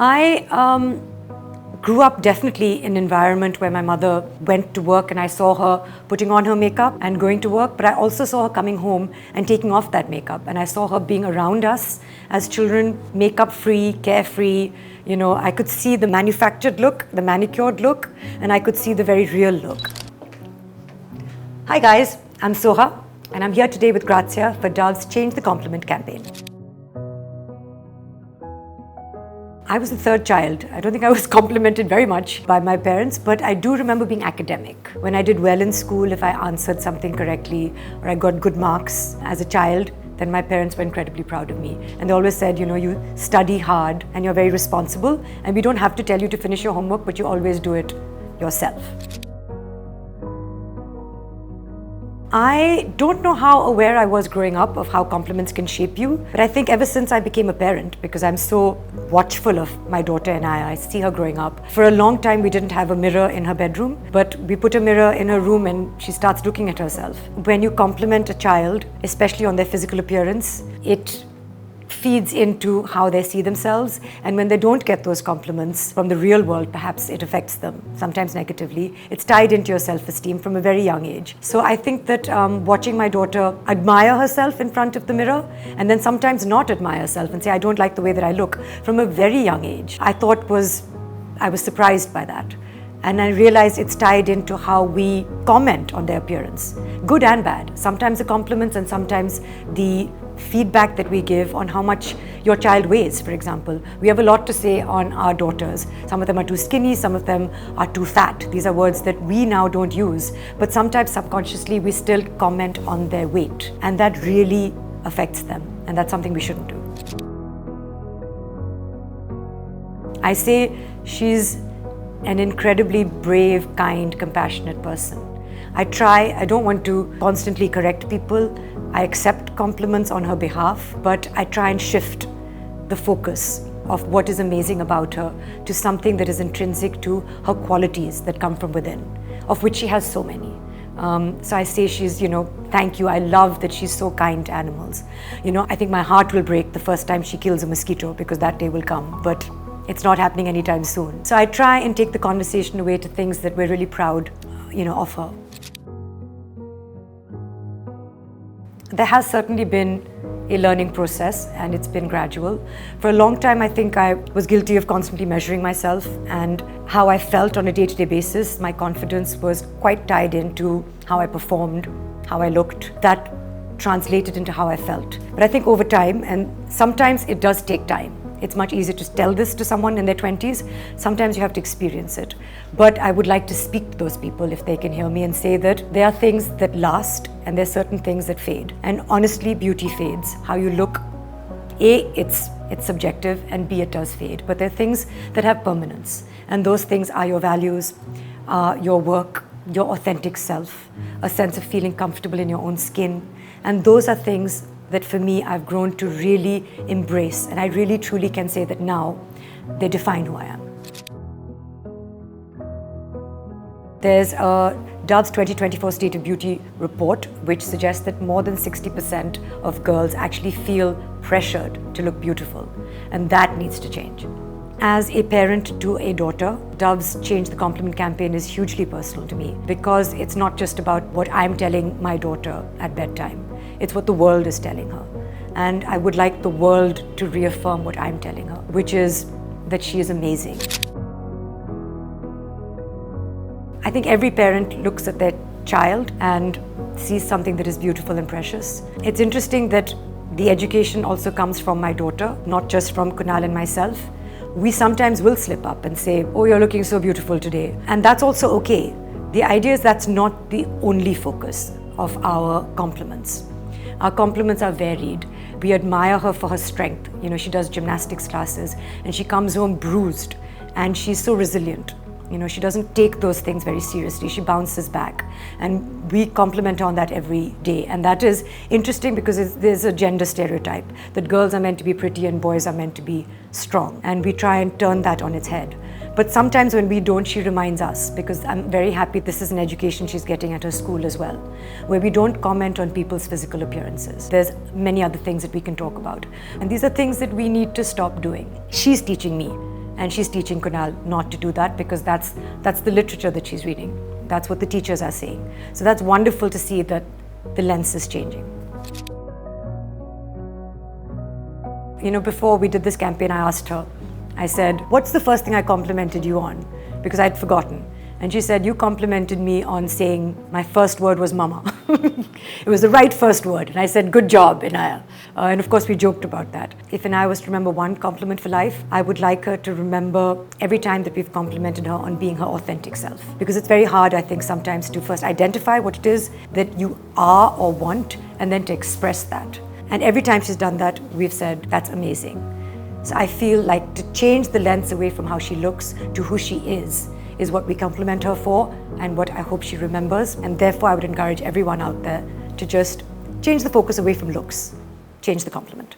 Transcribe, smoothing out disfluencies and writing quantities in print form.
I grew up definitely in an environment where my mother went to work and I saw her putting on her makeup and going to work, but I also saw her coming home and taking off that makeup. And I saw her being around us as children, makeup-free, carefree. You know, I could see the manufactured look, the manicured look, and I could see the very real look. Hi guys, I'm Soha, and I'm here today with Grazia for Dove's Change the Compliment campaign. I was the third child. I don't think I was complimented very much by my parents, but I do remember being academic. When I did well in school, if I answered something correctly or I got good marks as a child, then my parents were incredibly proud of me. And they always said, you know, you study hard and you're very responsible, and we don't have to tell you to finish your homework, but you always do it yourself. I don't know how aware I was growing up of how compliments can shape you, but I think ever since I became a parent, because I'm so watchful of my daughter and I see her growing up. For a long time, we didn't have a mirror in her bedroom, but we put a mirror in her room and she starts looking at herself. When you compliment a child, especially on their physical appearance, it feeds into how they see themselves, and when they don't get those compliments from the real world, perhaps it affects them, sometimes negatively. It's tied into your self-esteem from a very young age. So I think that watching my daughter admire herself in front of the mirror, and then sometimes not admire herself and say, I don't like the way that I look, from a very young age, I was surprised by that. And I realized it's tied into how we comment on their appearance, good and bad. Sometimes the compliments and sometimes the feedback that we give on how much your child weighs, for example. We have a lot to say on our daughters. Some of them are too skinny, some of them are too fat. These are words that we now don't use, but sometimes subconsciously we still comment on their weight, and that really affects them, and that's something we shouldn't do. I say she's an incredibly brave, kind, compassionate person. I don't want to constantly correct people. I accept compliments on her behalf, but I try and shift the focus of what is amazing about her to something that is intrinsic to her qualities that come from within, of which she has so many. So I say she's, thank you. I love that she's so kind to animals. I think my heart will break the first time she kills a mosquito, because that day will come, but it's not happening anytime soon. So I try and take the conversation away to things that we're really proud, of her. There has certainly been a learning process, and it's been gradual. For a long time, I think I was guilty of constantly measuring myself, and how I felt on a day-to-day basis. My confidence was quite tied into how I performed, how I looked. That translated into how I felt. But I think over time, and sometimes it does take time. It's much easier to tell this to someone in their 20s. Sometimes you have to experience it. But I would like to speak to those people if they can hear me and say that there are things that last and there are certain things that fade. And honestly, beauty fades. How you look, A, it's subjective, and B, it does fade. But there are things that have permanence. And those things are your values, your work, your authentic self, a sense of feeling comfortable in your own skin. And those are things that for me I've grown to really embrace, and I really truly can say that now they define who I am. There's a Dove's 2024 State of Beauty report which suggests that more than 60% of girls actually feel pressured to look beautiful, and that needs to change. As a parent to a daughter, Dove's Change the Compliment campaign is hugely personal to me, because it's not just about what I'm telling my daughter at bedtime. It's what the world is telling her. And I would like the world to reaffirm what I'm telling her, which is that she is amazing. I think every parent looks at their child and sees something that is beautiful and precious. It's interesting that the education also comes from my daughter, not just from Kunal and myself. We sometimes will slip up and say, oh, you're looking so beautiful today. And that's also okay. The idea is that's not the only focus of our compliments. Our compliments are varied. We admire her for her strength. She does gymnastics classes and she comes home bruised, and she's so resilient. She doesn't take those things very seriously. She bounces back, and we compliment her on that every day. And that is interesting because there's a gender stereotype that girls are meant to be pretty and boys are meant to be strong. And we try and turn that on its head. But sometimes when we don't, she reminds us, because I'm very happy this is an education she's getting at her school as well, where we don't comment on people's physical appearances. There's many other things that we can talk about. And these are things that we need to stop doing. She's teaching me, And she's teaching Kunal not to do that because that's the literature that she's reading. That's what the teachers are saying. So that's wonderful to see that the lens is changing. You know, before we did this campaign, I asked her, I said, what's the first thing I complimented you on? Because I'd forgotten. And she said, you complimented me on saying my first word was mama. It was the right first word. And I said, good job, Inaya. And of course, we joked about that. If Inaya was to remember one compliment for life, I would like her to remember every time that we've complimented her on being her authentic self. Because it's very hard, I think, sometimes to first identify what it is that you are or want, and then to express that. And every time she's done that, we've said, that's amazing. So I feel like to change the lens away from how she looks to who she is what we compliment her for and what I hope she remembers. And therefore, I would encourage everyone out there to just change the focus away from looks, change the compliment.